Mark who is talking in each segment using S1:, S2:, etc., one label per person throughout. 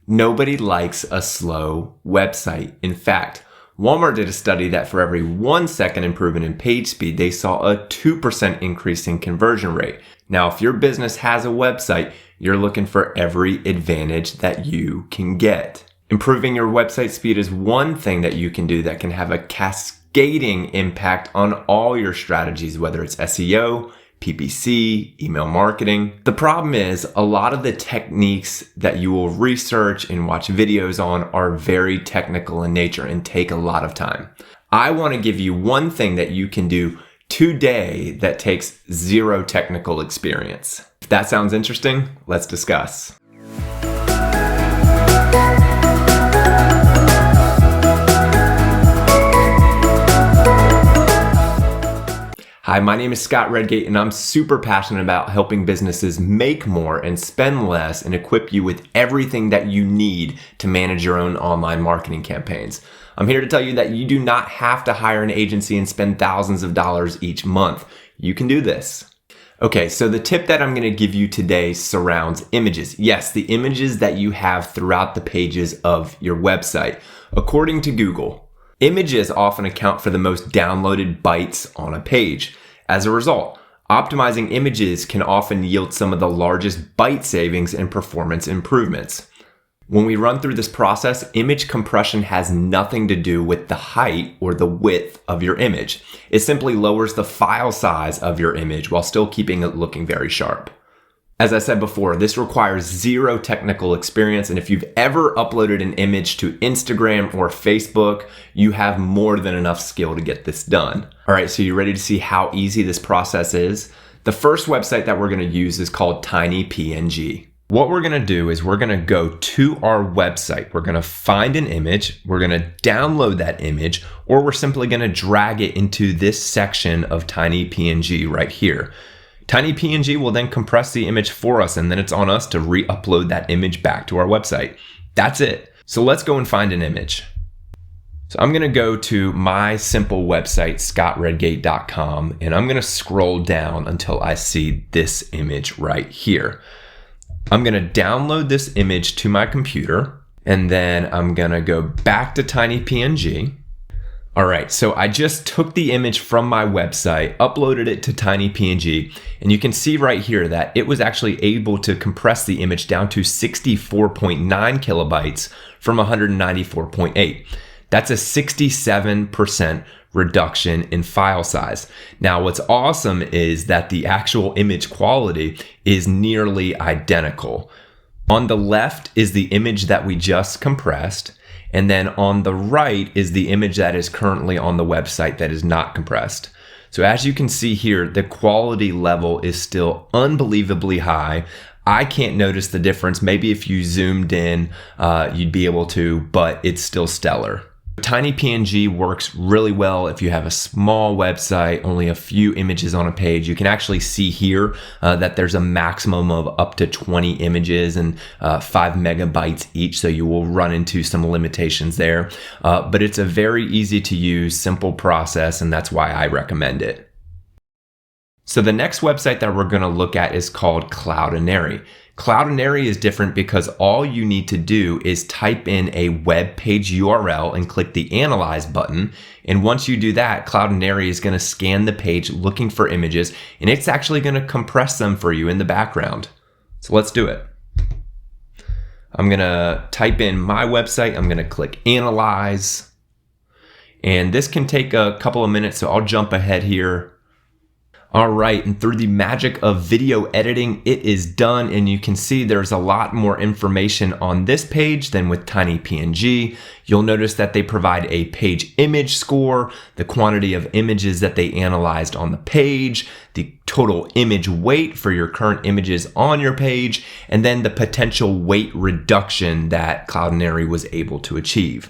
S1: Nobody likes a slow website. In fact, Walmart did a study that for every 1 second improvement in page speed, they saw a 2% increase in conversion rate. Now, if your business has a website, you're looking for every advantage that you can get. Improving your website speed is one thing that you can do that can have a cascading impact on all your strategies, whether it's SEO, PPC, email marketing. The problem is a lot of the techniques that you will research and watch videos on are very technical in nature and take a lot of time. I want to give you one thing that you can do today that takes zero technical experience. If that sounds interesting, let's discuss. Hi, my name is Scott Redgate, and I'm super passionate about helping businesses make more and spend less and equip you with everything that you need to manage your own online marketing campaigns. I'm here to tell you that you do not have to hire an agency and spend thousands of dollars each month. You can do this. Okay, so the tip that I'm going to give you today surrounds images. Yes, the images that you have throughout the pages of your website. According to Google, images often account for the most downloaded bytes on a page. As a result, optimizing images can often yield some of the largest byte savings and performance improvements. When we run through this process, image compression has nothing to do with the height or the width of your image. It simply lowers the file size of your image while still keeping it looking very sharp. As I said before, this requires zero technical experience, and if you've ever uploaded an image to Instagram or Facebook, you have more than enough skill to get this done. All right, so you ready to see how easy this process is? The first website that we're going to use is called TinyPNG. What we're going to do is we're going to go to our website. We're going to find an image, we're going to download that image, or we're simply going to drag it into this section of TinyPNG right here. TinyPNG will then compress the image for us, and then it's on us to re-upload that image back to our website. That's it. So let's go and find an image. So I'm going to go to my simple website, scottredgate.com, and I'm going to scroll down until I see this image right here. I'm going to download this image to my computer, and then I'm going to go back to TinyPNG. All right, so I just took the image from my website, uploaded it to TinyPNG, and you can see right here that it was actually able to compress the image down to 64.9 kilobytes from 194.8. That's a 67% reduction in file size. Now, what's awesome is that the actual image quality is nearly identical. On the left is the image that we just compressed, and then on the right is the image that is currently on the website that is not compressed. So as you can see here, the quality level is still unbelievably high. I can't notice the difference. Maybe if you zoomed in, you'd be able to, but it's still stellar. TinyPNG works really well if you have a small website, only a few images on a page. You can actually see here that there's a maximum of up to 20 images and 5 megabytes each, so you will run into some limitations there. But it's a very easy to use, simple process, and that's why I recommend it. So the next website that we're going to look at is called Cloudinary. Cloudinary is different because all you need to do is type in a web page URL and click the Analyze button. And once you do that, Cloudinary is going to scan the page looking for images, and it's actually going to compress them for you in the background. So let's do it. I'm going to type in my website. I'm going to click Analyze. And this can take a couple of minutes, so I'll jump ahead here. All right, and through the magic of video editing, it is done, and you can see there's a lot more information on this page than with TinyPNG. You'll notice that they provide a page image score, the quantity of images that they analyzed on the page, the total image weight for your current images on your page, and then the potential weight reduction that Cloudinary was able to achieve.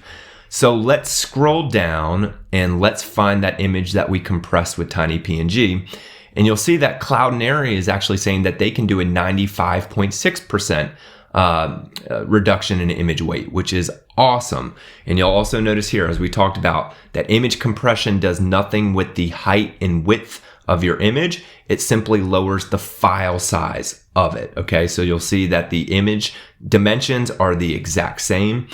S1: So let's scroll down and let's find that image that we compressed with TinyPNG. And you'll see that Cloudinary is actually saying that they can do a 95.6% reduction in image weight, which is awesome. And you'll also notice here, as we talked about, that image compression does nothing with the height and width of your image. It simply lowers the file size of it. Okay, so you'll see that the image dimensions are the exact same.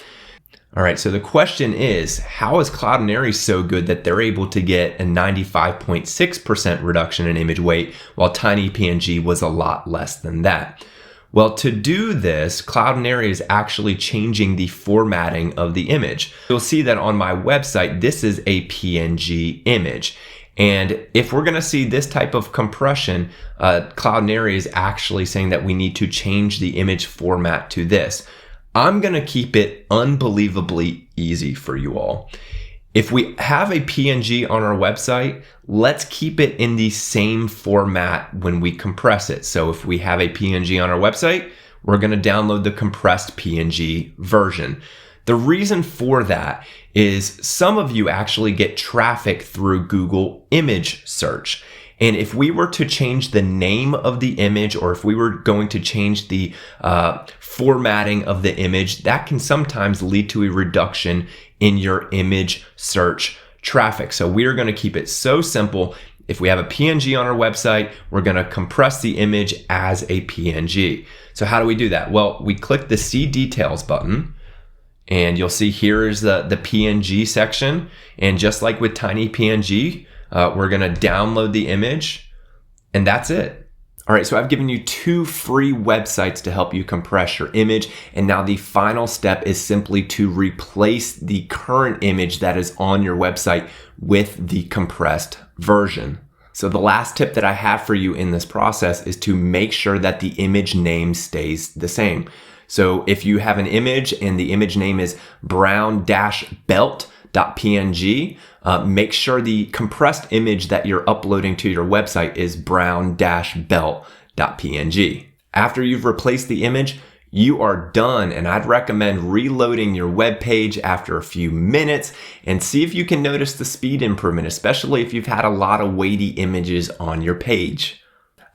S1: All right, so the question is, how is Cloudinary so good that they're able to get a 95.6% reduction in image weight while TinyPNG was a lot less than that? Well, to do this, Cloudinary is actually changing the formatting of the image. You'll see that on my website, this is a PNG image. And if we're gonna see this type of compression, Cloudinary is actually saying that we need to change the image format to this. I'm gonna keep it unbelievably easy for you all. If we have a PNG on our website, let's keep it in the same format when we compress it. So if we have a PNG on our website, we're gonna download the compressed PNG version. The reason for that is some of you actually get traffic through Google image search. And if we were to change the name of the image, or if we were going to change the formatting of the image, that can sometimes lead to a reduction in your image search traffic. So we are going to keep it so simple. If we have a PNG on our website, we're going to compress the image as a PNG. So how do we do that? Well, we click the See Details button, and you'll see here is the PNG section. And just like with TinyPNG, we're gonna download the image, and that's it. All right, so I've given you 2 free websites to help you compress your image, and now the final step is simply to replace the current image that is on your website with the compressed version. So the last tip that I have for you in this process is to make sure that the image name stays the same. So if you have an image and the image name is brown-belt.png, make sure the compressed image that you're uploading to your website is brown-belt.png. After you've replaced the image, you are done, and I'd recommend reloading your web page after a few minutes and see if you can notice the speed improvement, especially if you've had a lot of weighty images on your page.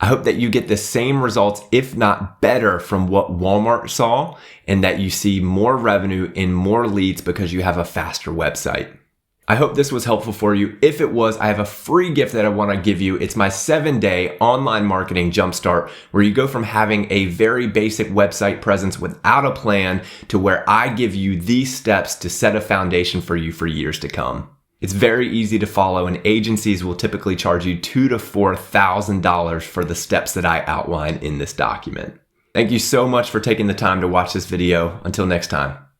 S1: I hope that you get the same results, if not better, from what Walmart saw, and that you see more revenue and more leads because you have a faster website. I hope this was helpful for you. If it was, I have a free gift that I want to give you. It's my 7-day online marketing jumpstart, where you go from having a very basic website presence without a plan to where I give you these steps to set a foundation for you for years to come. It's very easy to follow, and agencies will typically charge you $2,000 to $4,000 for the steps that I outline in this document. Thank you so much for taking the time to watch this video. Until next time.